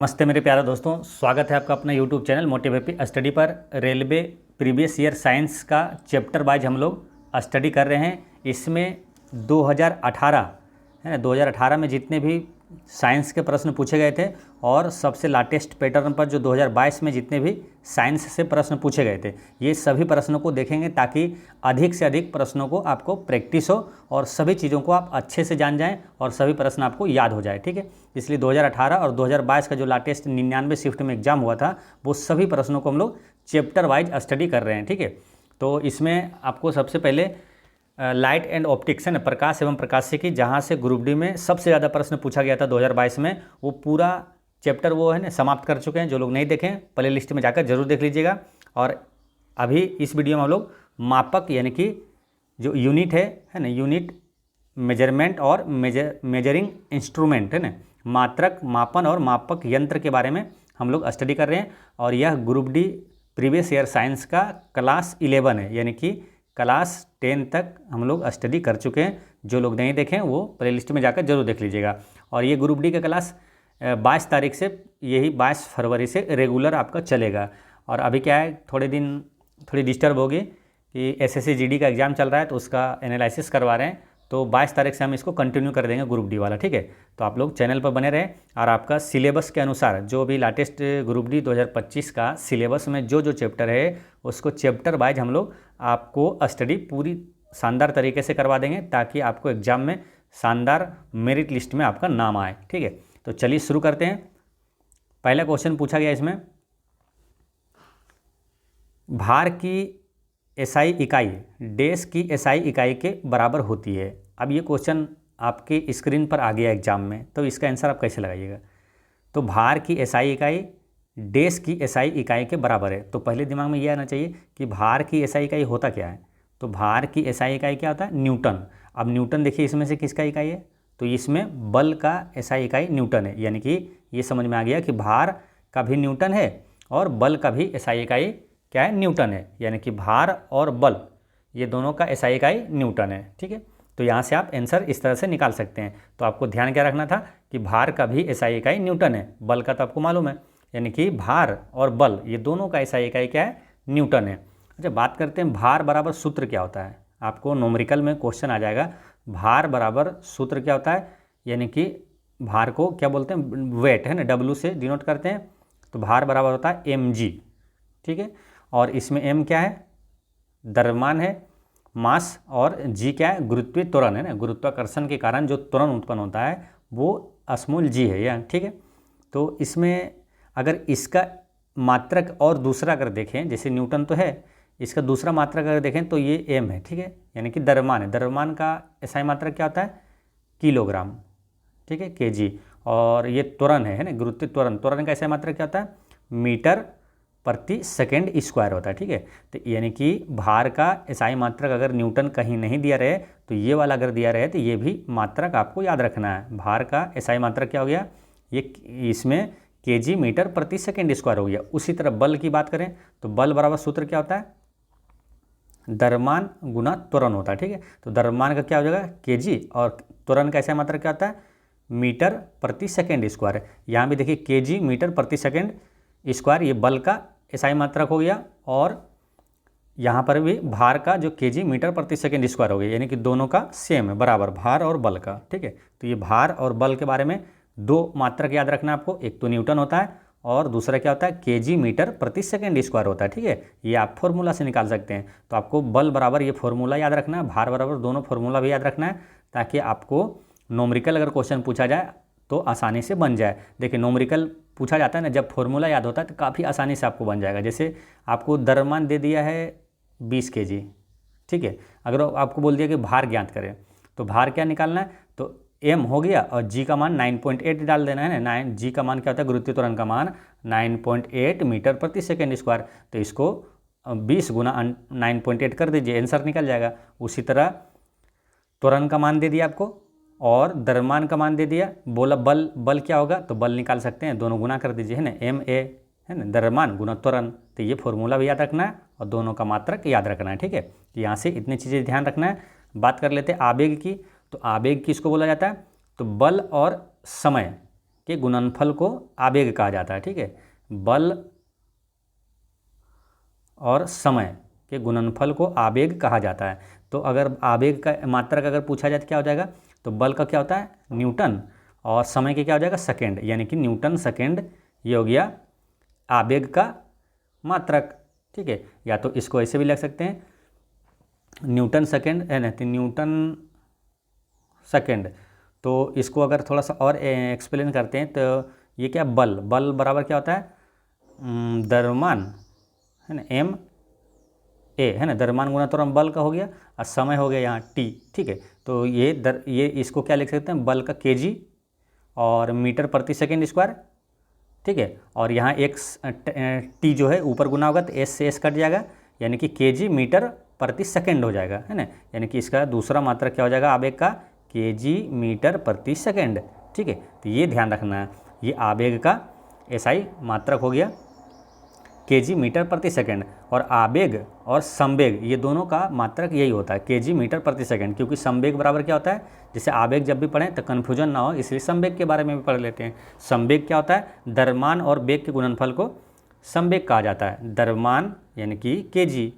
नमस्ते मेरे प्यारे दोस्तों, स्वागत है आपका अपना YouTube channel motive happy study पर। रेलवे प्रीवियस ईयर साइंस का चैप्टर वाइज हम लोग स्टडी कर रहे हैं। इसमें 2018 है ना, 2018 में जितने भी साइंस के प्रश्न पूछे गए थे और सबसे लाटेस्ट पैटर्न पर जो 2022 में जितने भी साइंस से प्रश्न पूछे गए थे, ये सभी प्रश्नों को देखेंगे ताकि अधिक से अधिक प्रश्नों को आपको प्रैक्टिस हो और सभी चीज़ों को आप अच्छे से जान जाएं और सभी प्रश्न आपको याद हो जाए। ठीक है, इसलिए 2018 और 2022 का जो लाटेस्ट 99 शिफ्ट में एग्जाम हुआ था, वो सभी प्रश्नों को हम लोग चैप्टर वाइज स्टडी कर रहे हैं। ठीक है, तो इसमें आपको सबसे पहले लाइट एंड ऑप्टिक्स है ना, प्रकाश एवं प्रकाशिकी, जहाँ से ग्रुप डी में सबसे ज़्यादा प्रश्न पूछा गया था 2022 में, वो पूरा चैप्टर वो है ना समाप्त कर चुके हैं। जो लोग नहीं देखें प्ले लिस्ट में जाकर जरूर देख लीजिएगा। और अभी इस वीडियो में हम लोग मापक यानी कि जो यूनिट है ना, यूनिट मेजरमेंट और मेजरिंग इंस्ट्रूमेंट है ना, मात्रक, मापन और मापक यंत्र के बारे में हम लोग स्टडी कर रहे हैं। और यह group D previous year science का क्लास 11 है, यानी कि क्लास 10 तक हम लोग स्टडी कर चुके हैं। जो लोग नहीं देखें वो प्ले लिस्ट में जाकर जरूर देख लीजिएगा। और ये ग्रुप डी का क्लास 22 तारीख से, यही 22 फरवरी से रेगुलर आपका चलेगा। और अभी क्या है, थोड़े दिन थोड़ी डिस्टर्ब होगी कि एसएससी जीडी का एग्ज़ाम चल रहा है, तो उसका एनालिसिस करवा रहे हैं। तो 22 तारीख से हम इसको कंटिन्यू कर देंगे ग्रुप डी वाला। ठीक है, तो आप लोग चैनल पर बने रहें और आपका सिलेबस के अनुसार जो भी लाटेस्ट ग्रुप डी 2025 का सिलेबस में जो जो चैप्टर है, उसको चैप्टर वाइज हम लोग आपको स्टडी पूरी शानदार तरीके से करवा देंगे, ताकि आपको एग्जाम में शानदार मेरिट लिस्ट में आपका नाम आए। ठीक है, तो चलिए शुरू करते हैं। पहला क्वेश्चन पूछा गया इसमें, भार की एसआई इकाई डैश की एसआई इकाई के बराबर होती है। अब ये क्वेश्चन आपके स्क्रीन पर आ गया एग्जाम में, तो इसका आंसर आप कैसे लगाइएगा। तो भार की एसआई इकाई डैश की एसआई इकाई के बराबर है। तो पहले दिमाग में ये आना चाहिए कि भार की एसआई इकाई होता क्या है। तो भार की एसआई इकाई क्या होता है, न्यूटन। अब न्यूटन देखिए इसमें से किसका इकाई है, तो इसमें बल का एसआई इकाई न्यूटन है। यानी कि ये समझ में आ गया कि भार का भी न्यूटन है और बल का भी एसआई इकाई क्या है, न्यूटन है। यानी कि भार और बल ये दोनों का एसआई इकाई न्यूटन है। ठीक है, तो यहाँ से आप आंसर इस तरह से निकाल सकते हैं। तो आपको ध्यान क्या रखना था कि भार का भी एसआई इकाई न्यूटन है, बल का तो आपको मालूम है। यानी कि भार और बल ये दोनों का एसआई इकाई क्या है, न्यूटन है। अच्छा, बात करते हैं भार बराबर सूत्र क्या होता है। आपको न्यूमेरिकल में क्वेश्चन आ जाएगा, भार बराबर सूत्र क्या होता है। यानी कि भार को क्या बोलते हैं, वेट है ना, डब्ल्यू से डिनोट करते हैं। तो भार बराबर होता है mg। ठीक है, और इसमें m क्या है, द्रव्यमान है, मास, और g क्या है, गुरुत्वीय त्वरण है ना, गुरुत्वाकर्षण के कारण जो त्वरण उत्पन्न होता है वो स्मॉल g है यह। ठीक है, तो इसमें अगर इसका मात्रक और दूसरा अगर देखें, जैसे न्यूटन तो है, इसका दूसरा मात्रक अगर देखें तो ये m है। ठीक है, यानी कि द्रव्यमान है। द्रव्यमान का एसआई मात्रक क्या होता है, किलोग्राम। ठीक है, kg। और ये त्वरण है ना, गुरुत्वीय त्वरण, त्वरण का एसआई मात्रक क्या होता है, मीटर प्रति सेकेंड स्क्वायर होता है। ठीक है, तो यानी कि भार का एसआई मात्रक अगर न्यूटन कहीं नहीं दिया रहे तो ये वाला अगर दिया रहे तो ये भी मात्रक आपको याद रखना है। भार का एसआई मात्रक क्या हो गया, ये इसमें केजी मीटर प्रति सेकेंड स्क्वायर हो गया। उसी तरह बल की बात करें तो बल बराबर सूत्र क्या होता है, द्रव्यमान गुना त्वरण होता है। ठीक है, तो द्रव्यमान का क्या हो जाएगा, केजी, और त्वरण का एसआई मात्रक क्या होता है, मीटर प्रति सेकेंड स्क्वायर। यहाँ भी देखिए केजी मीटर प्रति सेकेंड स्क्वायर, ये बल का एसआई मात्रक हो गया। और यहाँ पर भी भार का जो केजी मीटर प्रति सेकेंड स्क्वायर हो गया। यानी कि दोनों का सेम है, बराबर, भार और बल का। ठीक है, तो ये भार और बल के बारे में दो मात्रक याद रखना है आपको, एक तो न्यूटन होता है और दूसरा क्या होता है, केजी मीटर प्रति सेकेंड स्क्वायर होता है। ठीक है, ये आप फॉर्मूला से निकाल सकते हैं। तो आपको बल बराबर ये फॉर्मूला याद रखना है, भार बराबर दोनों फॉर्मूला भी याद रखना है, ताकि आपको न्यूमेरिकल अगर क्वेश्चन पूछा जाए तो आसानी से बन जाए। देखिए न्यूमेरिकल पूछा जाता है ना, जब फॉर्मूला याद होता है तो काफ़ी आसानी से आपको बन जाएगा। जैसे आपको द्रव्यमान दे दिया है 20 kg। ठीक है, अगर आपको बोल दिया कि भार ज्ञात करें, तो भार क्या निकालना है, तो m हो गया और g का मान 9.8 डाल देना है ना। g का मान क्या होता है, गुरुत्वीय त्वरण का मान 9.8 मीटर प्रति सेकेंड स्क्वायर। तो इसको 20 गुना 9.8 कर दीजिए, आंसर निकल जाएगा। उसी तरह त्वरण का मान दे दिया आपको और द्रव्यमान का मान दे दिया। बोला बल, बल क्या होगा, तो बल निकाल सकते हैं, दोनों गुना कर दीजिए है ना, ma है ना, द्रव्यमान गुना त्वरण। तो ये फॉर्मूला भी याद रखना है और दोनों का मात्रक याद रखना है। ठीक है, तो यहाँ से इतनी चीज़ें ध्यान रखना है। बात कर लेते हैं आवेग की। तो आवेग किसको बोला जाता है, तो बल और समय के गुणनफल को आवेग कहा जाता है। ठीक है, बल और समय के गुणनफल को आवेग कहा जाता है। तो अगर आवेग का मात्रक अगर पूछा जाए तो क्या हो जाएगा, तो बल का क्या होता है न्यूटन, और समय के क्या हो जाएगा सेकेंड, यानी कि न्यूटन सेकेंड, ये हो गया आवेग का मात्रक। ठीक है, या तो इसको ऐसे भी लिख सकते हैं न्यूटन सेकेंड है ना, तो न्यूटन सेकेंड। तो इसको अगर थोड़ा सा और एक्सप्लेन करते हैं तो ये क्या, बल, बल बराबर क्या होता है द्रव्यमान है ना, एम ए है ना, द्रव्यमान गुना त्वरण बल का हो गया, और समय हो गया यहाँ टी। ठीक है, तो ये इसको क्या लिख सकते हैं, बल का केजी और मीटर प्रति सेकेंड स्क्वायर। ठीक है, और यहाँ एक्स टी जो है ऊपर गुना होगा तो एस से एस कट जाएगा, यानी कि केजी मीटर प्रति सेकेंड हो जाएगा है ना, यानी कि इसका दूसरा मात्रक क्या हो जाएगा आवेग का, केजी मीटर प्रति सेकेंड। ठीक है, तो ये ध्यान रखना है, ये आवेग का एसआई मात्रक हो गया केजी मीटर प्रति सेकेंड, और आवेग और संवेग ये दोनों का मात्रक यही होता है केजी मीटर प्रति सेकेंड, क्योंकि संवेग बराबर क्या होता है, जैसे आवेग जब भी पढ़ें तो कन्फ्यूजन ना हो इसलिए संवेग के बारे में भी पढ़ लेते हैं। संवेग क्या होता है, द्रव्यमान और वेग के गुणनफल को संवेग कहा जाता है। द्रव्यमान यानी कि केजी,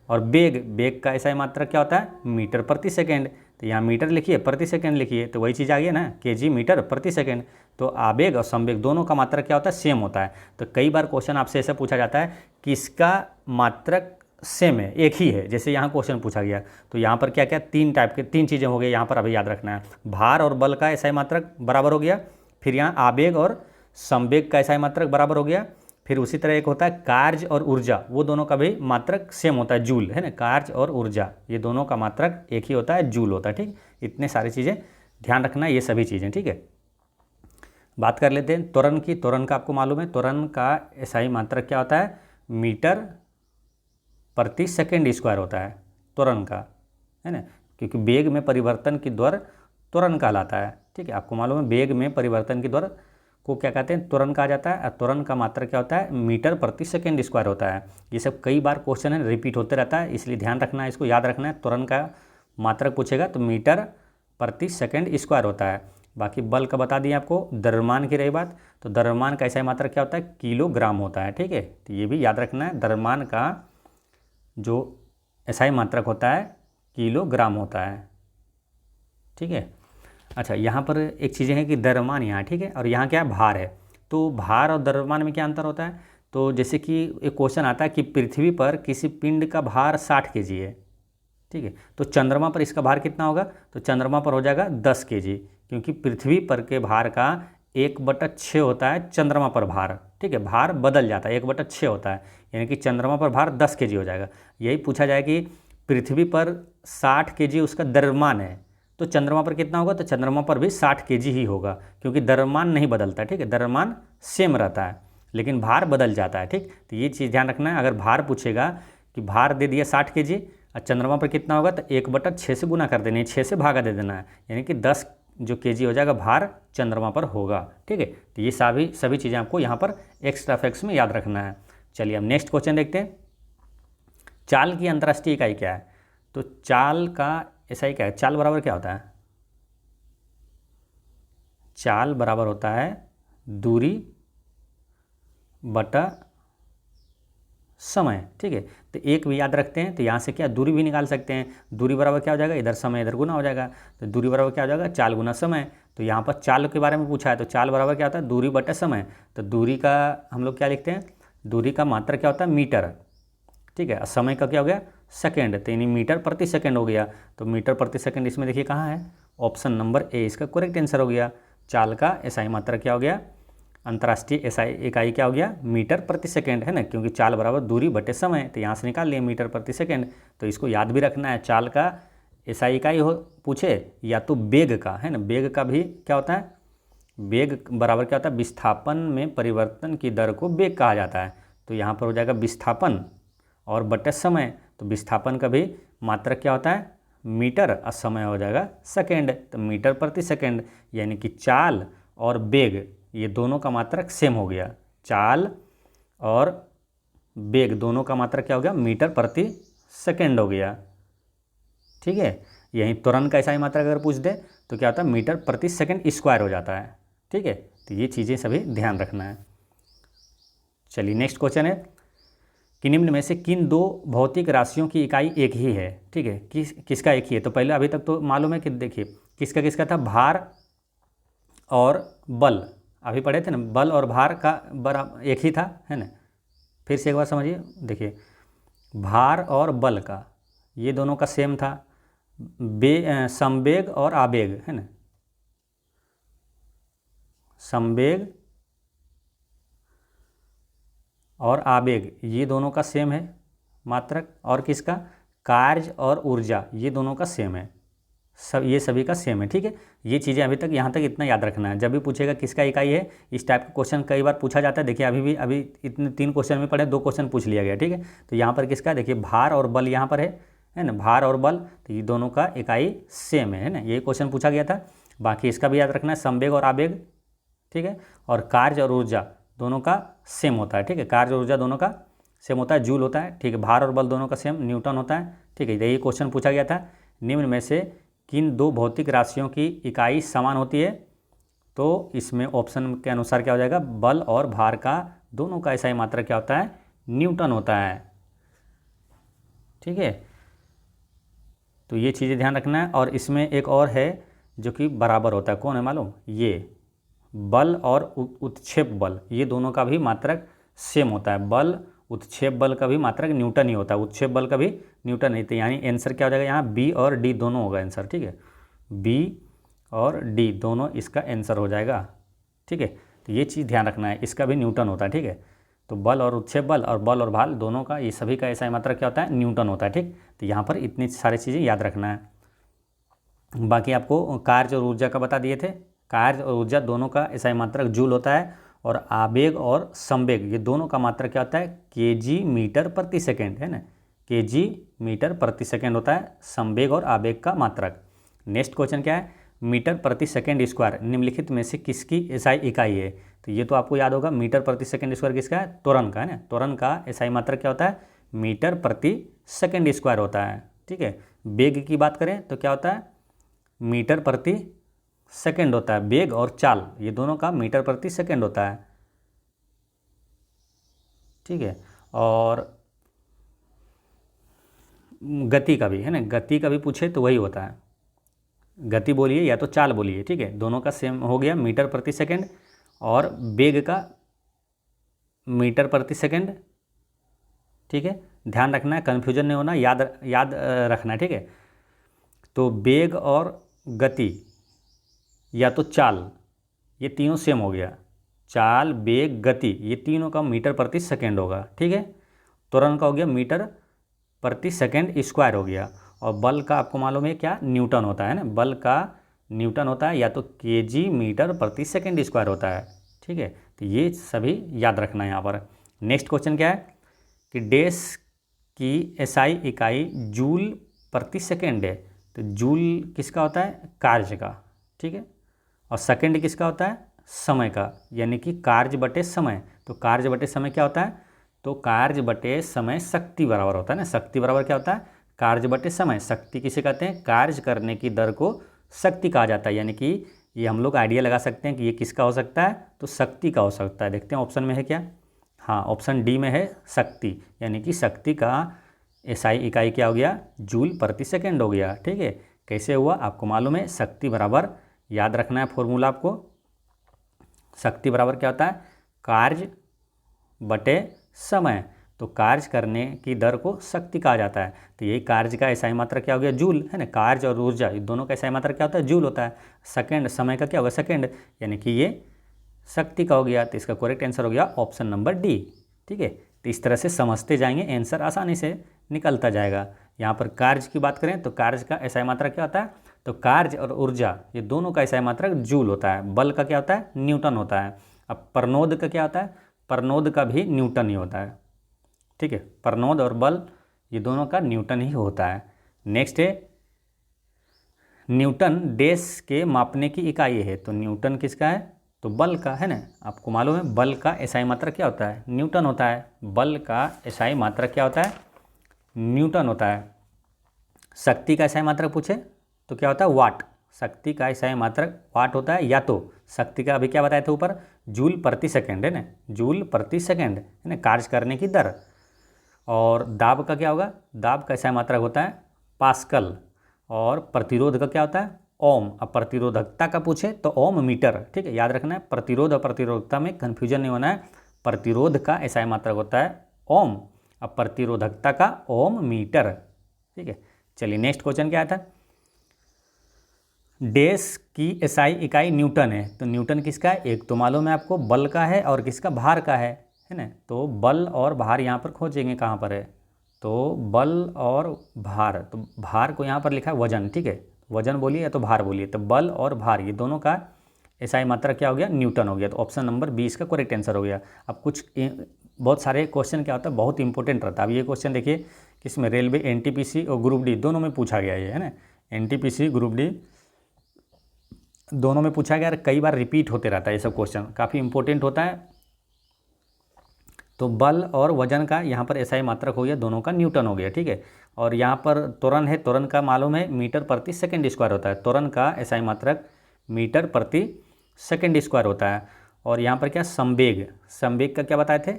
और वेग का ऐसा मात्रक क्या होता है मीटर प्रति सेकेंड, तो यहाँ मीटर लिखिए प्रति सेकेंड लिखिए, तो वही चीज़ आ गई ना, केजी मीटर प्रति सेकेंड। तो आवेग और संवेग दोनों का मात्रक क्या होता है, सेम होता है। तो कई बार क्वेश्चन आपसे ऐसा पूछा जाता है कि इसका मात्रक सेम है, एक ही है, जैसे यहाँ क्वेश्चन पूछा गया। तो यहाँ पर क्या क्या तीन टाइप के तीन चीज़ें हो गई यहाँ पर, अभी याद रखना है, भार और बल का ऐसा मात्रक बराबर हो गया, फिर यहाँ आवेग और संवेग का ऐसा मात्रक बराबर हो गया, फिर उसी तरह एक होता है कार्य और ऊर्जा, वो दोनों का भी मात्रक सेम होता है, जूल है ना, कार्य और ऊर्जा ये दोनों का मात्रक एक ही होता है, जूल होता है। ठीक, इतने सारी चीज़ें ध्यान रखना है, ये सभी चीज़ें। ठीक है, बात कर लेते हैं त्वरण की। त्वरण का आपको मालूम है, त्वरण का एसआई मात्रक क्या होता है, मीटर प्रति सेकेंड स्क्वायर होता है त्वरण का, है ना, क्योंकि वेग में परिवर्तन की दर त्वरण कहलाता है। ठीक है, आपको मालूम है वेग में परिवर्तन की दर को क्या कहते हैं, त्वरण कहा जाता है, और त्वरण का मात्रक क्या होता है, मीटर प्रति सेकेंड स्क्वायर होता है। ये सब कई बार क्वेश्चन है रिपीट होते रहता है, इसलिए ध्यान रखना है, इसको याद रखना है। त्वरण का मात्रक पूछेगा तो मीटर प्रति सेकेंड स्क्वायर होता है। बाकी बल का बता दिए आपको। द्रव्यमान की रही बात, तो द्रव्यमान का ऐसा मात्रक क्या होता है, किलोग्राम होता है। ठीक है, तो ये भी याद रखना है, द्रव्यमान का जो एसआई मात्रक होता है किलोग्राम होता है। ठीक है, अच्छा यहाँ पर एक चीज़ें हैं कि द्रव्यमान यहाँ, ठीक है, और यहाँ क्या है भार है। तो भार और द्रव्यमान में क्या अंतर होता है, तो जैसे कि एक क्वेश्चन आता है कि पृथ्वी पर किसी पिंड का भार 60 kg है। ठीक है, तो चंद्रमा पर इसका भार कितना होगा, तो चंद्रमा पर हो जाएगा 10 kg, क्योंकि पृथ्वी पर के भार का 1/6 होता है चंद्रमा पर भार। ठीक है, भार बदल जाता है, 1/6 होता है, यानी कि चंद्रमा पर भार 10 kg हो जाएगा। यही पूछा जाए कि पृथ्वी पर 60 kg उसका द्रव्यमान है, तो चंद्रमा पर कितना होगा, तो चंद्रमा पर भी 60 kg ही होगा, क्योंकि द्रव्यमान नहीं बदलता है। ठीक है, द्रव्यमान सेम रहता है लेकिन भार बदल जाता है। ठीक, तो ये चीज़ ध्यान रखना है। अगर भार पूछेगा कि भार दे दिया 60 kg और चंद्रमा पर कितना होगा, तो 1/6 से गुना कर देना है, 6 से भागा दे देना है, यानी कि 10 जो kg हो जाएगा भार चंद्रमा पर होगा। ठीक है, तो ये सभी चीज़ें आपको यहाँ पर एक्स्ट्रा फैक्ट्स में याद रखना है। चलिए अब नेक्स्ट क्वेश्चन देखते हैं। चाल की अंतर्राष्ट्रीय इकाई क्या है, तो चाल का एसआई क्या है, चाल बराबर क्या होता है, चाल बराबर होता है दूरी बटा समय। ठीक है, तो एक भी याद रखते हैं, तो यहाँ से क्या दूरी भी निकाल सकते हैं। दूरी बराबर क्या हो जाएगा, इधर समय इधर गुना हो जाएगा, तो दूरी बराबर क्या हो जाएगा, चाल गुना समय। तो यहाँ पर चाल के बारे में पूछा है, तो चाल बराबर क्या होता है, दूरी बटा समय। तो दूरी का हम लोग क्या लिखते हैं, दूरी का मात्रा क्या होता है मीटर। ठीक है, और समय का क्या हो गया सेकेंड, तो यानी मीटर प्रति सेकेंड हो गया। तो मीटर प्रति सेकेंड इसमें देखिए कहाँ है, ऑप्शन नंबर ए इसका करेक्ट आंसर हो गया। चाल का एसआई मात्रा क्या हो गया, अंतर्राष्ट्रीय एसआई इकाई क्या हो गया, मीटर प्रति सेकेंड, है ना, क्योंकि चाल बराबर दूरी बटे समय, तो यहाँ से निकाल लिए मीटर प्रति सेकेंड। तो इसको याद भी रखना है, चाल का एसआई इकाई हो पूछे या तो वेग का, है ना, वेग का भी क्या होता है, वेग बराबर क्या होता है, विस्थापन में परिवर्तन की दर को वेग कहा जाता है। तो यहाँ पर हो जाएगा विस्थापन और बटे समय, तो विस्थापन का भी मात्रक क्या होता है मीटर और समय हो जाएगा सेकेंड, तो मीटर प्रति सेकेंड, यानी कि चाल और वेग ये दोनों का मात्रक सेम हो गया। चाल और वेग दोनों का मात्रक क्या हो गया, मीटर प्रति सेकेंड हो गया। ठीक है, यही त्वरण का ऐसा ही मात्रक अगर पूछ दे तो क्या होता है, मीटर प्रति सेकेंड स्क्वायर हो जाता है। ठीक है, तो ये चीज़ें सभी ध्यान रखना है। चलिए नेक्स्ट क्वेश्चन है कि निम्न में से किन दो भौतिक राशियों की इकाई एक ही है। ठीक है, किसका एक ही है? तो पहले अभी तक तो मालूम है कि देखिए किसका किसका था, भार और बल, अभी पढ़े थे ना, बल और भार का बराबर एक ही था, है ना। फिर से एक बार समझिए, देखिए भार और बल का ये दोनों का सेम था, संवेग और आवेग, है ना, संवेग और आवेग ये दोनों का सेम है मात्रक, और किसका, कार्य और ऊर्जा ये दोनों का सेम है, सब ये सभी का सेम है। ठीक है, ये चीज़ें अभी तक यहाँ तक इतना याद रखना है। जब भी पूछेगा किसका इकाई है, इस टाइप का क्वेश्चन कई बार पूछा जाता है। देखिए अभी इतने 3 क्वेश्चन में पढ़े, 2 क्वेश्चन पूछ लिया गया। ठीक है, तो यहाँ पर किसका, देखिए भार और बल यहाँ पर है ना, भार और बल, तो ये दोनों का इकाई सेम है ना, ये क्वेश्चन पूछा गया था। बाकी इसका भी याद रखना है, संवेग और आवेग, ठीक है, और कार्य और ऊर्जा दोनों का सेम होता है। ठीक है, कार्य और ऊर्जा दोनों का सेम होता है, जूल होता है। ठीक है, भार और बल दोनों का सेम न्यूटन होता है। ठीक है, ये क्वेश्चन पूछा गया था, निम्न में से किन दो भौतिक राशियों की इकाई समान होती है? तो इसमें ऑप्शन के अनुसार क्या हो जाएगा, बल और भार का दोनों का एसआई मात्रक क्या होता है, न्यूटन होता है। ठीक है, तो ये चीज़ें ध्यान रखना है। और इसमें एक और है जो कि बराबर होता है, कौन है मालूम, ये बल और उत्क्षेप बल, ये दोनों का भी मात्रक सेम होता है। बल उत्क्षेप बल का भी मात्रक न्यूटन ही होता है, उत्क्षेप बल का भी न्यूटन ही। तो यानी आंसर क्या हो जाएगा यहाँ, बी और डी दोनों होगा आंसर। ठीक है, बी और डी दोनों इसका आंसर हो जाएगा। ठीक है, तो ये चीज़ ध्यान रखना है, इसका भी न्यूटन होता है। ठीक है, तो बल और उत्क्षेप बल और बल और भार दोनों का, ये सभी का ऐसा मात्रक क्या होता है, न्यूटन होता है। ठीक, तो यहाँ पर इतनी सारी चीज़ें याद रखना है। बाकी आपको कार्य और ऊर्जा का बता दिए थे, कार्य और ऊर्जा दोनों का ऐसा मात्रक जूल होता है, और आवेग और संवेग ये दोनों का मात्रक क्या होता है, केजी मीटर प्रति सेकेंड, है ना, केजी मीटर प्रति सेकेंड होता है संवेग और आवेग का मात्रक। नेक्स्ट क्वेश्चन क्या है, मीटर प्रति सेकेंड स्क्वायर निम्नलिखित में से किसकी एसआई इकाई है? तो ये तो आपको याद होगा, मीटर प्रति सेकेंड स्क्वायर किसका है, त्वरण का, है ना, त्वरण का एसआई मात्रक क्या होता है, मीटर प्रति सेकेंड स्क्वायर होता है। ठीक है, वेग की बात करें तो क्या होता है, मीटर प्रति सेकेंड होता है, वेग और चाल ये दोनों का मीटर प्रति सेकेंड होता है। ठीक है, और गति का भी, है ना, गति का भी पूछे तो वही होता है, गति बोलिए या तो चाल बोलिए। ठीक है, दोनों का सेम हो गया, मीटर प्रति सेकेंड, और वेग का मीटर प्रति सेकेंड। ठीक है, ध्यान रखना है, कन्फ्यूजन नहीं होना, याद रखना है। ठीक है, तो वेग और गति या तो चाल ये तीनों सेम हो गया, चाल वेग गति ये तीनों का मीटर प्रति सेकेंड होगा। ठीक है, त्वरण का हो गया मीटर प्रति सेकेंड स्क्वायर हो गया, और बल का आपको मालूम है क्या, न्यूटन होता है ना, बल का न्यूटन होता है, या तो केजी मीटर प्रति सेकेंड स्क्वायर होता है। ठीक है, तो ये सभी याद रखना है यहाँ पर। नेक्स्ट क्वेश्चन क्या है कि डैश की एसआई इकाई जूल प्रति सेकेंड है। तो जूल किसका होता है, कार्य का। ठीक है, और सेकेंड किसका होता है, समय का, यानी कि कार्य बटे समय। तो कार्य बटे समय क्या होता है, तो कार्य बटे समय शक्ति बराबर होता है ना, शक्ति बराबर क्या होता है, कार्य बटे समय। शक्ति किसे कहते हैं, कार्य करने की दर को शक्ति कहा जाता है, यानी कि ये हम लोग आइडिया लगा सकते हैं कि ये किसका हो सकता है, तो शक्ति का हो सकता है। देखते हैं ऑप्शन में है क्या, हाँ ऑप्शन डी में है शक्ति, यानी कि शक्ति का एसआई इकाई क्या हो गया, जूल प्रति सेकेंड हो गया। ठीक है, कैसे हुआ आपको मालूम है, शक्ति बराबर याद रखना है फॉर्मूला आपको, शक्ति बराबर क्या होता है, कार्य बटे समय। तो कार्य करने की दर को शक्ति कहा जाता है, तो यही कार्य का एसआई मात्रक क्या हो गया, जूल, है ना। कार्य और ऊर्जा ये दोनों का एसआई मात्रक क्या होता है, जूल होता है। सेकेंड समय का क्या होगा, सेकेंड, यानी कि ये शक्ति का हो गया। तो इसका करेक्ट आंसर हो गया ऑप्शन नंबर डी। ठीक है, तो इस तरह से समझते जाएंगे, आंसर आसानी से निकलता जाएगा। यहाँ पर कार्य की बात करें तो कार्य का एसआई मात्रक क्या होता है, तो कार्य और ऊर्जा ये दोनों का एसआई मात्रक जूल होता है। बल का क्या होता है, न्यूटन होता है। अब प्रनोद का क्या होता है, प्रनोद का भी न्यूटन ही होता है। ठीक है, प्रनोद और बल ये दोनों का न्यूटन ही होता है। नेक्स्ट है न्यूटन डैश के मापने की इकाई है। तो न्यूटन किसका है, तो बल का, है ना। आपको मालूम है बल का एसआई मात्रक क्या होता है, न्यूटन होता है। बल का एसआई मात्रक क्या होता है, न्यूटन होता है। शक्ति का एसआई मात्रक पूछे तो क्या होता है, वाट, शक्ति का SI मात्रक वाट होता है, या तो शक्ति का अभी क्या बताए थे ऊपर, जूल प्रति सेकेंड है ना, जूल प्रति सेकेंड है ना, कार्य करने की दर। और दाब का क्या होगा, दाब का SI मात्रक होता है पास्कल। और प्रतिरोध का क्या होता है, ओम। अब प्रतिरोधकता का पूछे तो ओम मीटर, ठीक है, याद रखना है। प्रतिरोध और प्रतिरोधकता में कन्फ्यूजन नहीं होना है। प्रतिरोध का SI मात्रक होता है ओम, अब प्रतिरोधकता का ओम मीटर, ठीक है। चलिए नेक्स्ट क्वेश्चन क्या आता है, डैश की SI इकाई न्यूटन है। तो न्यूटन किसका है, एक तो मालूम है आपको बल का है और किसका, भार का है ना। तो बल और भार यहाँ पर खोजेंगे कहाँ पर है, तो बल और भार, तो भार को यहाँ पर लिखा है वजन, ठीक है, वजन बोलिए या तो भार बोलिए। तो बल और भार ये दोनों का SI मात्रा क्या हो गया, न्यूटन हो गया। तो ऑप्शन नंबर 20 का करेक्ट आंसर हो गया। अब कुछ बहुत सारे क्वेश्चन क्या होता है, बहुत इंपॉर्टेंट रहता है। अब ये क्वेश्चन देखिए किसमें, रेलवे NTPC और ग्रुप डी दोनों में पूछा गया है ना। NTPC ग्रुप डी दोनों में पूछा गया, कई बार रिपीट होते रहता है ये सब क्वेश्चन, काफ़ी इंपॉर्टेंट होता है। तो बल और वजन का यहाँ पर SI मात्रक हो गया, दोनों का न्यूटन हो गया, ठीक है। और यहाँ पर त्वरण है, त्वरण का मालूम है मीटर प्रति सेकंड स्क्वायर होता है। त्वरण का SI मात्रक मीटर प्रति सेकंड स्क्वायर होता है। और यहाँ पर क्या, संवेग, संवेग का क्या बताए थे,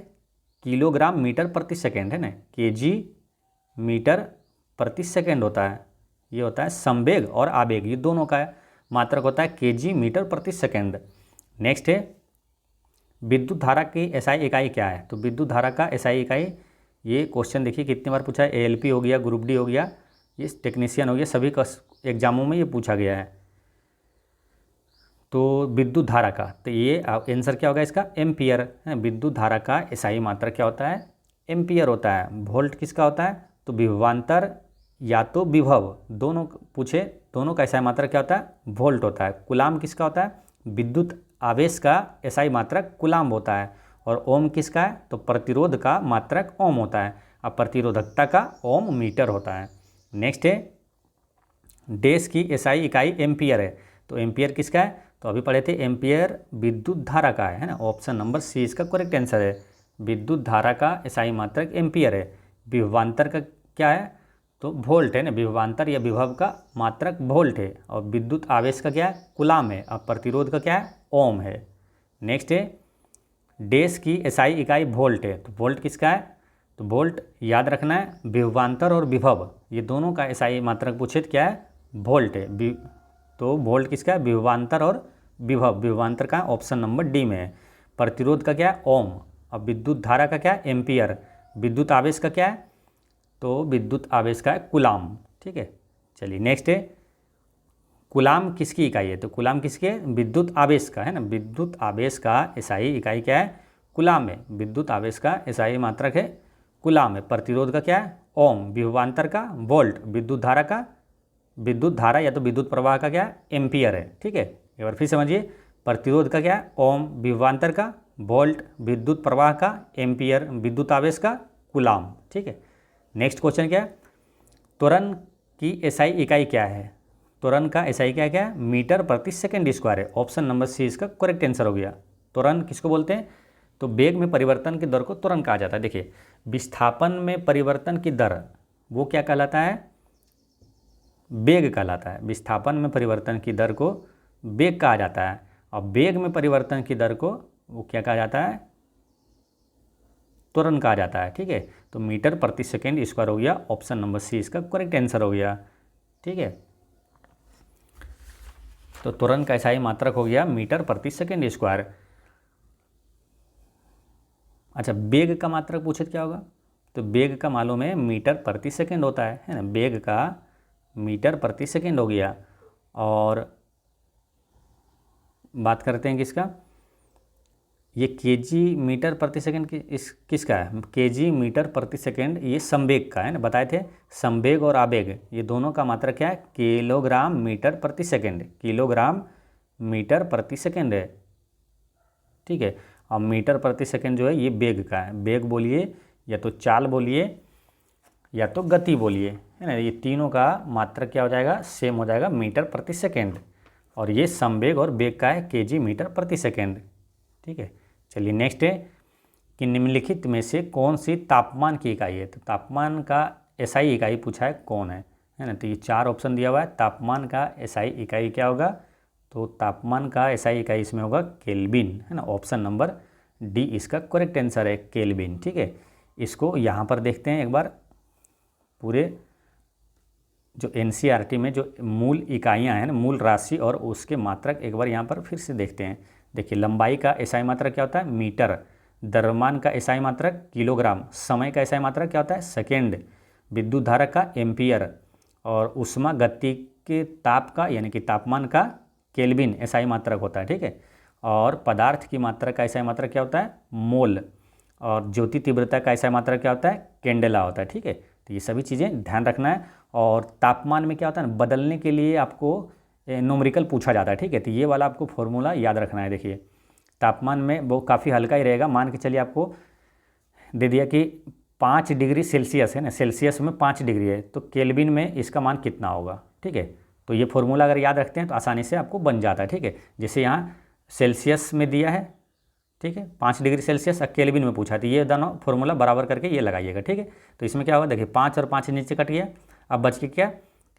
किलोग्राम मीटर प्रति सेकंड है ना, kg मीटर प्रति सेकंड होता है। ये होता है संवेग और आवेग, ये दोनों का मात्रक होता है kg मीटर प्रति सेकंड। नेक्स्ट है विद्युत धारा की SI इकाई क्या है। तो विद्युत धारा का SI इकाई, ये क्वेश्चन देखिए कितनी बार पूछा है, ALP हो गया, ग्रुप डी हो गया, ये टेक्नीशियन हो गया, सभी का एग्जामों में ये पूछा गया है। तो विद्युत धारा का, तो ये आंसर क्या होगा इसका, एम्पियर है। विद्युत धारा का SI मात्रा क्या होता है, एम्पियर होता है। वोल्ट किसका होता है, तो विभवांतर या तो विभव, दोनों पूछे, दोनों का SI मात्रा क्या होता है, वोल्ट होता है। कुलाम किसका होता है, विद्युत आवेश का SI मात्रक कुलाम होता है। और ओम किसका है, तो प्रतिरोध का मात्रक ओम होता है। अब प्रतिरोधकता का ओम मीटर होता है। नेक्स्ट है डैश की SI इकाई एम्पियर है। तो एम्पियर किसका है, तो अभी पढ़े थे, एम्पियर विद्युत धारा का है ना। ऑप्शन नंबर C इसका करेक्ट आंसर है। विद्युत धारा का SI मात्रक एम्पियर है। विभवांतर का क्या है, तो वोल्ट है ना, विभवांतर या विभव का मात्रक वोल्ट है। और विद्युत आवेश का क्या है, कुलाम है। अब प्रतिरोध का क्या है, ओम है। नेक्स्ट है डैश की SI इकाई वोल्ट है। तो वोल्ट किसका है, तो वोल्ट याद रखना है, विभवांतर और विभव ये दोनों का SI मात्रक पूछे तो क्या है, वोल्ट है। तो वोल्ट किसका है, विभवांतर और विभव, विभवांतर का ऑप्शन नंबर D में है। प्रतिरोध का क्या है, ओम। अब विद्युत धारा का क्या है, एम्पियर। विद्युत आवेश का क्या है, तो विद्युत आवेश का है कुलाम, ठीक है। चलिए नेक्स्ट है कुलाम किसकी इकाई है, तो कुलाम किसकी है, विद्युत आवेश का है ना। विद्युत आवेश का SI इकाई क्या है, कुलाम है। विद्युत आवेश का SI मात्रक है कुलाम है। प्रतिरोध का क्या है, ओम। विभवांतर का वोल्ट। विद्युत धारा का, विद्युत धारा या तो विद्युत प्रवाह का क्या है, एम्पियर है, ठीक है। एक बार फिर समझिए, प्रतिरोध का क्या है, ओम। विभवांतर का वोल्ट। विद्युत प्रवाह का एम्पियर। विद्युत आवेश का कुलाम, ठीक है। नेक्स्ट क्वेश्चन क्या है, त्वरण की SI इकाई क्या है। त्वरण का SI क्या क्या है, मीटर प्रति सेकंड स्क्वायर है। ऑप्शन नंबर C इसका करेक्ट आंसर हो गया। त्वरण किसको बोलते हैं, तो वेग में परिवर्तन की दर को त्वरण कहा जाता है। देखिए विस्थापन में परिवर्तन की दर वो क्या कहलाता है, वेग कहलाता है। विस्थापन में परिवर्तन की दर को वेग कहा जाता है। और वेग में परिवर्तन की दर को वो क्या कहा जाता है, त्वरण कहा जाता है, ठीक है। तो मीटर प्रति सेकंड स्क्वायर हो गया। ऑप्शन नंबर C इसका करेक्ट आंसर हो गया, ठीक है। तो त्वरण का SI मात्रक हो गया मीटर प्रति सेकंड स्क्वायर। अच्छा वेग का मात्रक पूछे तो क्या होगा, तो वेग का मालूम है मीटर प्रति सेकंड होता है ना। वेग का मीटर प्रति सेकंड हो गया। और बात करते हैं किसका, ये kg मीटर प्रति सेकंड किसका है, kg मीटर प्रति सेकंड ये संवेग का है ना। बताए थे संवेग और आवेग ये दोनों का मात्रक क्या है, किलोग्राम मीटर प्रति सेकंड। किलोग्राम मीटर प्रति सेकंड है, ठीक है। और मीटर प्रति सेकंड जो है ये वेग का है। वेग बोलिए या तो चाल बोलिए या तो गति बोलिए, है ना। ये तीनों का मात्रक क्या हो जाएगा, सेम हो जाएगा, मीटर प्रति सेकंड। और ये संवेग और वेग का है kg मीटर प्रति सेकंड, ठीक है। चलिए नेक्स्ट है कि निम्नलिखित में से कौन सी तापमान की इकाई है। तो तापमान का SI इकाई पूछा है कौन है, है ना। तो ये 4 ऑप्शन दिया हुआ है। तापमान का एसआई इकाई क्या होगा, तो तापमान का एसआई इकाई इसमें होगा केल्विन, है ना। ऑप्शन नंबर डी इसका करेक्ट आंसर है, केल्विन, ठीक है। इसको यहाँ पर देखते हैं एक बार, पूरे जो एनसीईआरटी में जो मूल इकाइयाँ हैं ना, मूल राशि और उसके मात्रक एक बार यहाँ पर फिर से देखते हैं। देखिए, लंबाई का एसआई मात्रक क्या होता है, मीटर। द्रव्यमान का एसआई मात्रक किलोग्राम। समय का एसआई मात्रक क्या होता है, सेकेंड। विद्युत धारा का एम्पियर। और उष्मा गति के ताप का यानी कि तापमान का केल्विन एसआई मात्रक होता है, ठीक है। और पदार्थ की मात्रा का एसआई मात्रक क्या होता है, मोल। और ज्योति तीव्रता का एसआई मात्रक क्या होता है, कैंडेला होता है, ठीक है। तो ये सभी चीज़ें ध्यान रखना है। और तापमान में क्या होता है ना, बदलने के लिए आपको न्यूमेरिकल पूछा जाता है, ठीक है। तो ये वाला आपको फॉर्मूला याद रखना है। देखिए, तापमान में वो काफ़ी हल्का ही रहेगा। मान के चलिए आपको दे दिया कि 5 डिग्री सेल्सियस है ना, सेल्सियस में 5 डिग्री है, तो केल्विन में इसका मान कितना होगा, ठीक है। तो ये फॉर्मूला अगर याद रखते हैं तो आसानी से आपको बन जाता है, ठीक है। जैसे यहाँ सेल्सियस में दिया है, ठीक है, 5 डिग्री सेल्सियस, और केल्विन में पूछा, तो ये दोनों फॉर्मूला बराबर करके ये लगाइएगा, ठीक है। तो इसमें क्या होगा, देखिए 5 और 5 नीचे कट गया, अब बच के क्या,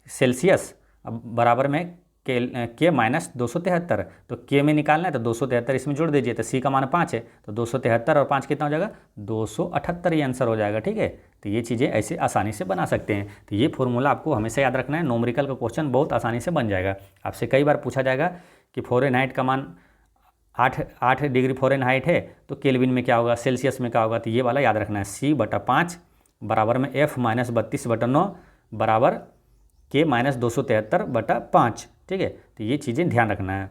सेल्सियस। अब बराबर में के माइनस 273, तो के में निकालना है तो 273 इसमें जोड़ दीजिए, तो सी का मान 5 है, तो 273 और 5 कितना हो जाएगा, 278 ये आंसर हो जाएगा, ठीक है। तो ये चीज़ें ऐसे आसानी से बना सकते हैं। तो ये फॉर्मूला आपको हमेशा याद रखना है, न्यूमेरिकल का क्वेश्चन बहुत आसानी से बन जाएगा। आपसे कई बार पूछा जाएगा कि फ़ारेनहाइट का मान 8 डिग्री फ़ारेनहाइट है, तो केल्विन में क्या होगा, सेल्सियस में क्या होगा, तो ये वाला याद रखना है। C/5 बराबर में F-32/9 बराबर K-273/5, ठीक है। तो ये चीज़ें ध्यान रखना है।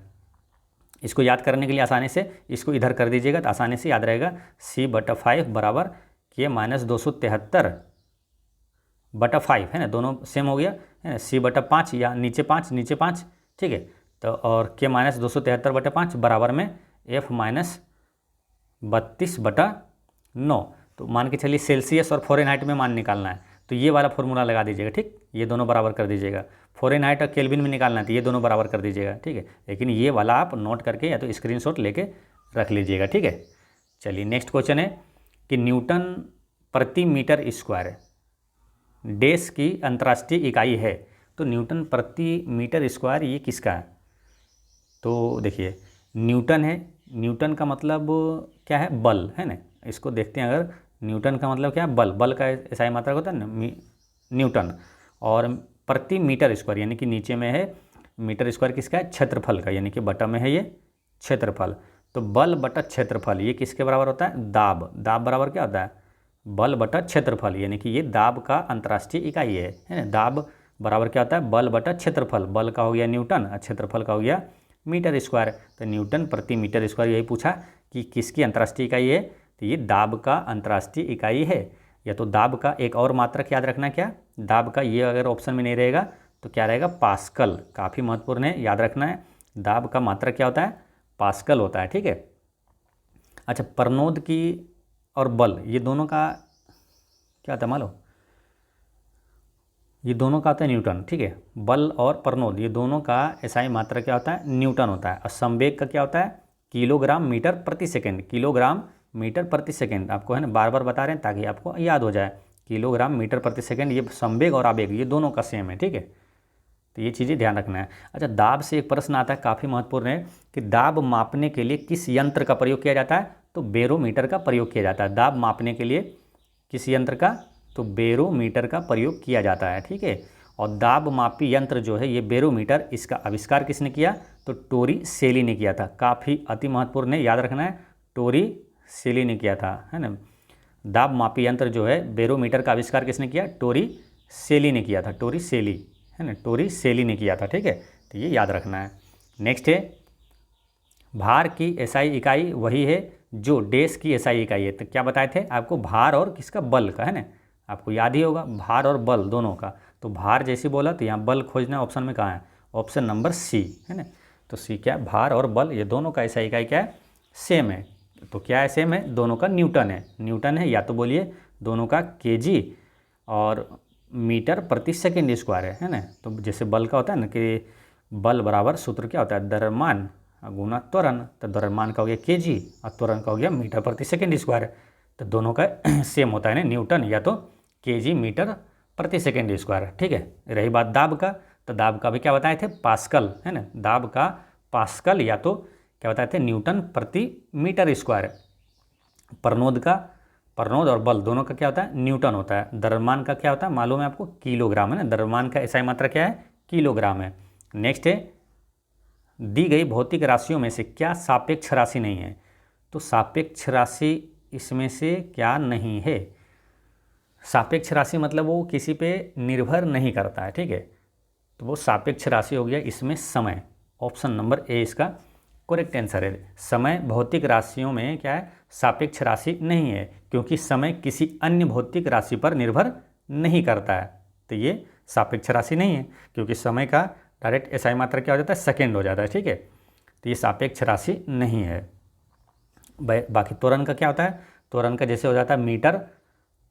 इसको याद करने के लिए आसानी से इसको इधर कर दीजिएगा तो आसानी से याद रहेगा। C/5 बराबर K-273/5 है ना, दोनों सेम हो गया है ना। C/5 या नीचे 5, ठीक है। तो और K-273/5 बराबर में F-32/9। तो मान के चलिए सेल्सियस और फ़ारेनहाइट में मान निकालना है, तो ये वाला फॉर्मूला लगा दीजिएगा, ठीक। ये दोनों बराबर कर दीजिएगा। फ़ारेनहाइट और केल्विन में निकालना है तो ये दोनों बराबर कर दीजिएगा, ठीक है। लेकिन ये वाला आप नोट करके या तो स्क्रीनशॉट लेके रख लीजिएगा, ठीक है। चलिए, नेक्स्ट क्वेश्चन है कि न्यूटन प्रति मीटर स्क्वायर देश की अंतर्राष्ट्रीय इकाई है। तो न्यूटन प्रति मीटर स्क्वायर ये किसका है, तो देखिए न्यूटन है। न्यूटन का मतलब क्या है, बल, है ना। इसको देखते हैं, अगर न्यूटन का मतलब क्या है, बल। बल का एसआई मात्रक होता है ना, न्यूटन। और प्रति मीटर स्क्वायर यानी कि नीचे में है मीटर स्क्वायर किसका है, क्षेत्रफल का, यानी कि बटा में है ये क्षेत्रफल। तो बल बटा क्षेत्रफल ये किसके बराबर होता है, दाब। दाब बराबर क्या होता है, बल बटा क्षेत्रफल, यानी कि ये दाब का अंतर्राष्ट्रीय इकाई है ना। दाब बराबर क्या होता है, बल बटा क्षेत्रफल। बल का हो गया न्यूटन और क्षेत्रफल का हो गया मीटर स्क्वायर। तो न्यूटन प्रति मीटर स्क्वायर यही पूछा कि किसकी अंतर्राष्ट्रीय इकाई है, तो ये दाब का अंतर्राष्ट्रीय इकाई है। या तो दाब का एक और मात्रक याद रखना, क्या, दाब का ये अगर ऑप्शन में नहीं रहेगा तो क्या रहेगा, पास्कल। काफ़ी महत्वपूर्ण है, याद रखना है। दाब का मात्रक क्या होता है, पास्कल होता है, ठीक है। अच्छा, प्रनोद की और बल ये दोनों का क्या होता है मालूम, ये दोनों का होता है न्यूटन, ठीक है। बल और प्रनोद ये दोनों का एसआई मात्रक क्या होता है, न्यूटन होता है। और संवेग का क्या होता है, किलोग्राम मीटर प्रति सेकेंड। किलोग्राम मीटर प्रति सेकेंड आपको है ना, बार बार बता रहे हैं ताकि आपको याद हो जाए। किलोग्राम मीटर प्रति सेकेंड ये संवेग और आवेग ये दोनों का सेम है, ठीक है। तो ये चीज़ें ध्यान रखना है। अच्छा, दाब से एक प्रश्न आता है, काफ़ी महत्वपूर्ण है कि दाब मापने के लिए किस यंत्र का प्रयोग किया जाता है, तो बेरोमीटर का प्रयोग किया जाता है। दाब मापने के लिए किस यंत्र का, तो बेरोमीटर का प्रयोग किया जाता है, ठीक है। और दाब मापी यंत्र जो है ये बेरोमीटर, इसका आविष्कार किसने किया, तो टोरिसेली ने किया था। काफ़ी अति महत्वपूर्ण है, याद रखना है, टोरिसेली ने किया था, है ना। दाब मापी यंत्र जो है बेरोमीटर का आविष्कार किसने किया, टोरिसेली ने किया था। टोरिसेली, है ना, टोरिसेली ने किया था, ठीक है। तो ये याद रखना है। नेक्स्ट है, भार की एसआई इकाई वही है जो डैश की एसआई इकाई है। तो क्या बताए थे आपको, भार और किसका, बल का, है ना। आपको याद ही होगा, भार और बल दोनों का। तो भार जैसे बोला तो यहाँ बल खोजना ऑप्शन में कहाँ है, ऑप्शन नंबर सी, है ना। तो सी क्या है, भार और बल ये दोनों का एसआई इकाई क्या है, सेम है। तो क्या है, सेम है, दोनों का न्यूटन है। न्यूटन है, या तो बोलिए दोनों का केजी और मीटर प्रति सेकेंड स्क्वायर है ना। तो जैसे बल का होता है ना कि बल बराबर सूत्र क्या होता है, द्रव्यमान गुना त्वरण। तो द्रव्यमान का हो गया केजी और त्वरण का हो गया मीटर प्रति सेकेंड स्क्वायर। तो दोनों का सेम होता है ना, न्यूटन या तो केजी मीटर प्रति सेकेंड स्क्वायर, ठीक है। रही बात दाब का, तो दाब का भी क्या बताए थे, पास्कल, है ना, दाब का पास्कल या तो क्या बताए थे, न्यूटन प्रति मीटर स्क्वायर। प्रणोद और बल दोनों का क्या होता है, न्यूटन होता है। द्रव्यमान का क्या होता है, मालूम है आपको, किलोग्राम, है ना, द्रव्यमान का SI मात्रा क्या है, किलोग्राम है। नेक्स्ट है, दी गई भौतिक राशियों में से क्या सापेक्ष राशि नहीं है, तो सापेक्ष राशि इसमें से क्या नहीं है। सापेक्ष राशि मतलब वो किसी पे निर्भर नहीं करता है, ठीक है, तो वो सापेक्ष राशि हो गया इसमें समय। ऑप्शन नंबर ए इसका करेक्ट आंसर है। समय भौतिक राशियों में क्या है, सापेक्ष राशि नहीं है, क्योंकि समय किसी अन्य भौतिक राशि पर निर्भर नहीं करता है, तो ये सापेक्ष राशि नहीं है, क्योंकि समय का डायरेक्ट SI मात्रा क्या हो जाता है, सेकेंड हो जाता है, ठीक है, तो ये सापेक्ष राशि नहीं है। बाकी त्वरण का क्या होता है, त्वरण का जैसे हो जाता है मीटर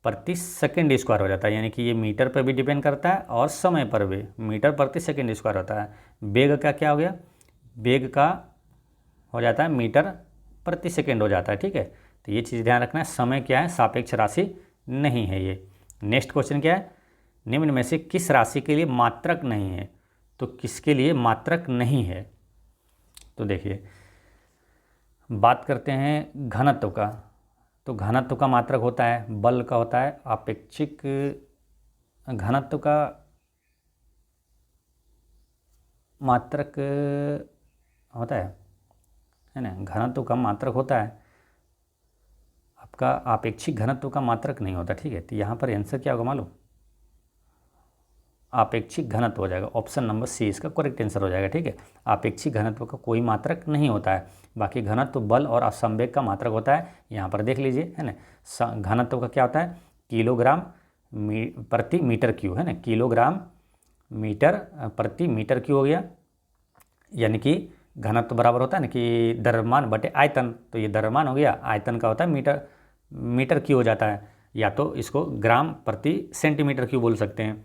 प्रति सेकेंड स्क्वायर हो जाता है, यानी कि ये मीटर पर भी डिपेंड करता है और समय पर भी, मीटर प्रति सेकेंड स्क्वायर होता है। वेग का क्या हो गया, वेग का हो जाता है मीटर प्रति सेकेंड हो जाता है, ठीक है, तो ये चीज़ ध्यान रखना है। समय क्या है, सापेक्ष राशि नहीं है ये। नेक्स्ट क्वेश्चन क्या है, निम्न में से किस राशि के लिए मात्रक नहीं है, तो किसके लिए मात्रक नहीं है, तो देखिए बात करते हैं घनत्व का, तो घनत्व का मात्रक होता है, बल का होता है आपेक्षिक घनत्व का मात्रक होता है ना, घनत्व का मात्रक होता है, आपका आपेक्षिक घनत्व का मात्रक नहीं होता, ठीक है, तो यहाँ पर आंसर क्या होगा मालूम, आपेक्षिक घनत्व हो जाएगा। ऑप्शन नंबर सी इसका करेक्ट आंसर हो जाएगा, ठीक है, आपेक्षिक घनत्व का कोई मात्रक नहीं होता है। बाकी घनत्व बल और संवेग का मात्रक होता है, यहाँ पर देख लीजिए, है ना, घनत्व का क्या होता है, किलोग्राम प्रति मीटर क्यू, है ना, किलोग्राम मीटर प्रति मीटर क्यू हो गया, यानी कि घनत्व बराबर होता है ना कि द्रव्यमान बटे आयतन, तो ये द्रव्यमान हो गया, आयतन का होता है मीटर क्यू हो जाता है, या तो इसको ग्राम प्रति सेंटीमीटर क्यू बोल सकते हैं।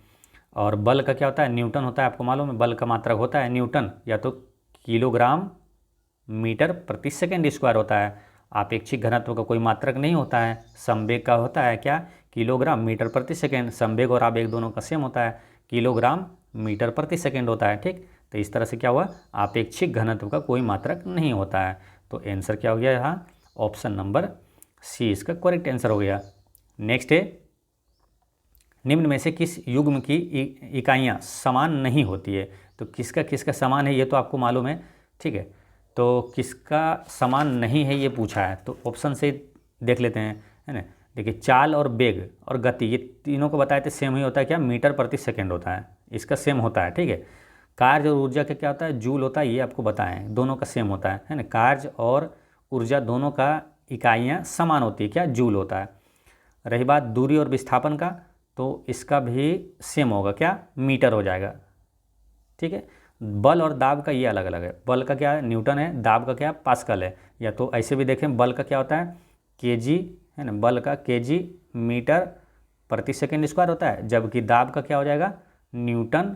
और बल का क्या होता है, न्यूटन होता है, आपको मालूम है, बल का मात्रक होता है न्यूटन, या तो किलोग्राम मीटर प्रति सेकेंड स्क्वायर होता है। आपेक्षिक घनत्व का कोई मात्रक नहीं होता है। संवेग का होता है क्या, किलोग्राम मीटर प्रति सेकेंड, संवेग और आवेग दोनों का सेम होता है, किलोग्राम मीटर प्रति सेकेंड होता है, ठीक, तो इस तरह से क्या हुआ, आपेक्षिक घनत्व का कोई मात्रक नहीं होता है, तो आंसर क्या हो गया यहाँ, ऑप्शन नंबर सी इसका करेक्ट आंसर हो गया। नेक्स्ट है, निम्न में से किस युग्म की इकाइयाँ समान नहीं होती है, तो किसका किसका समान है ये तो आपको मालूम है, ठीक है, तो किसका समान नहीं है ये पूछा है, तो ऑप्शन से देख लेते हैं, है ना। देखिए चाल और वेग और गति ये तीनों को बताए थे सेम ही होता है, क्या, मीटर प्रति सेकेंड होता है, इसका सेम होता है, ठीक है। कार्य और ऊर्जा का क्या होता है, जूल होता है, ये आपको बताएं, दोनों का सेम होता है ना। कार्य और ऊर्जा दोनों का इकाइयाँ समान होती है, क्या, जूल होता है। रही बात दूरी और विस्थापन का, तो इसका भी सेम होगा, क्या, मीटर हो जाएगा, ठीक है। बल और दाब का ये अलग अलग है, बल का क्या है, न्यूटन है, दाब का क्या है, पास्कल है, या तो ऐसे भी देखें, बल का क्या होता है, केजी, है ना, बल का केजी मीटर प्रति सेकेंड स्क्वायर होता है, जबकि दाब का क्या हो जाएगा, न्यूटन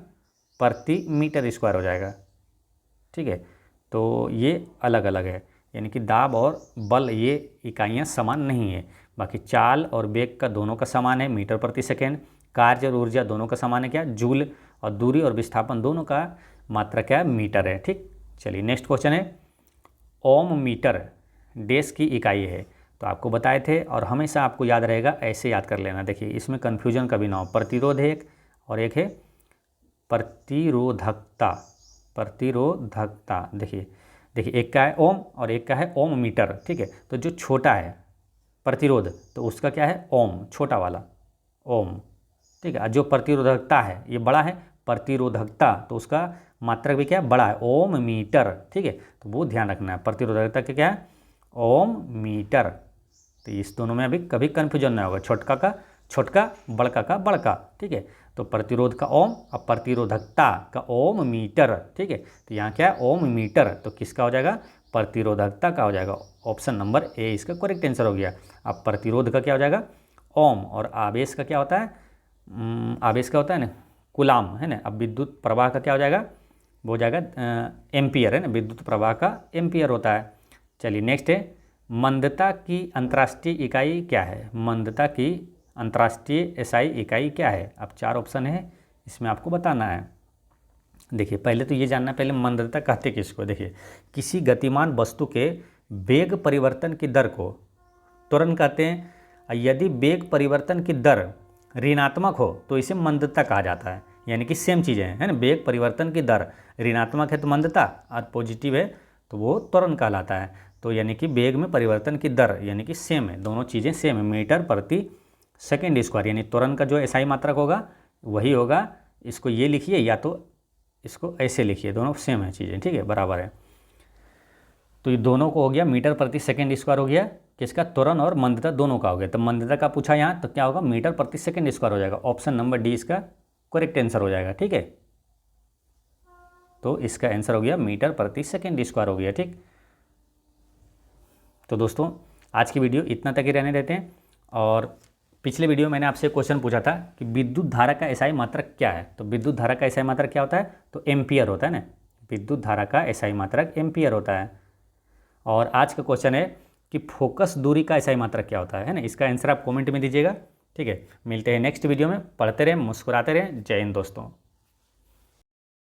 प्रति मीटर स्क्वायर हो जाएगा, ठीक है, तो ये अलग अलग है, यानी कि दाब और बल ये इकाइयाँ समान नहीं है। बाकी चाल और वेग का दोनों का समान है, मीटर प्रति सेकेंड। कार्य और ऊर्जा दोनों का समान है, क्या, जूल, और दूरी और विस्थापन दोनों का मात्रा क्या है, मीटर है, ठीक। चलिए नेक्स्ट क्वेश्चन है, ओम मीटर देश की इकाई है, तो आपको बताए थे और हमेशा आपको याद रहेगा, ऐसे याद कर लेना। देखिए इसमें कन्फ्यूजन कभी ना हो, प्रतिरोध है एक, और एक है प्रतिरोधकता, प्रतिरोधकता, देखिए एक का है ओम और एक का है ओम मीटर, ठीक है, तो जो छोटा है प्रतिरोध तो उसका क्या है, ओम, छोटा वाला ओम, ठीक है, जो प्रतिरोधकता है ये बड़ा है, प्रतिरोधकता तो उसका मात्रक भी क्या है, बड़ा है, ओम मीटर, ठीक है, तो वो ध्यान रखना है, प्रतिरोधकता का क्या है, ओम मीटर, तो इस दोनों में अभी कभी कन्फ्यूजन नहीं होगा, छोटका का छोटका, बड़का का बड़का, ठीक है, तो प्रतिरोध का ओम और प्रतिरोधकता का ओम मीटर, ठीक है, तो यहाँ क्या है, ओम मीटर, तो किसका हो जाएगा, प्रतिरोधकता का हो जाएगा, ऑप्शन नंबर ए इसका करेक्ट आंसर हो गया। अब प्रतिरोध का क्या हो जाएगा, ओम, और आवेश का क्या होता है, आवेश का होता है ना कूलाम, है ना। अब विद्युत प्रवाह का क्या हो जाएगा, वो हो जाएगा एम्पियर, है ना, विद्युत प्रवाह का एम्पियर होता है। चलिए नेक्स्ट है, मंदता की अंतर्राष्ट्रीय इकाई क्या है, मंदता की अंतर्राष्ट्रीय एसआई इकाई क्या है? अब 4 ऑप्शन है, इसमें आपको बताना है। देखिए पहले तो ये जानना, पहले मंदता कहते किसको? देखिए किसी गतिमान वस्तु के वेग परिवर्तन की दर को त्वरण कहते हैं। यदि वेग परिवर्तन की दर ऋणात्मक हो तो इसे मंदता कहा जाता है। यानी कि सेम चीज़ें हैं, है ना। वेग परिवर्तन की दर ऋणात्मक है तो मंदता, और पॉजिटिव है तो वो त्वरण कहलाता है। तो यानी कि वेग में परिवर्तन की दर यानी कि सेम है, दोनों चीज़ें सेम है, मीटर प्रति सेकेंड स्क्वायर। यानी त्वरण का जो एसआई मात्रक होगा वही होगा। इसको ये लिखिए या तो इसको ऐसे लिखिए, दोनों सेम है चीज़ें, ठीक है, बराबर है। तो ये दोनों को हो गया, मीटर प्रति सेकेंड स्क्वायर हो गया, किसका? त्वरण और मंदता दोनों का हो गया। तो मंदता का पूछा यहाँ तो क्या होगा? मीटर प्रति सेकेंड स्क्वायर हो जाएगा। ऑप्शन नंबर डी इसका करेक्ट आंसर हो जाएगा, ठीक है। तो इसका आंसर हो गया मीटर प्रति सेकेंड स्क्वायर हो गया, ठीक। तो दोस्तों आज की वीडियो इतना तक ही रहने देते हैं। और पिछले वीडियो मैंने आपसे क्वेश्चन पूछा था कि विद्युत धारा का एसआई मात्रक क्या है? तो विद्युत धारा का एसआई मात्रक क्या होता है? तो एम्पियर होता है ना। विद्युत धारा का एसआई मात्रक एम्पियर होता है। और आज का क्वेश्चन है कि फोकस दूरी का एसआई मात्रक क्या होता है ना। इसका आंसर आप कमेंट में दीजिएगा, ठीक है। मिलते हैं नेक्स्ट वीडियो में। पढ़ते रहें, मुस्कुराते रहें। जय हिंद दोस्तों।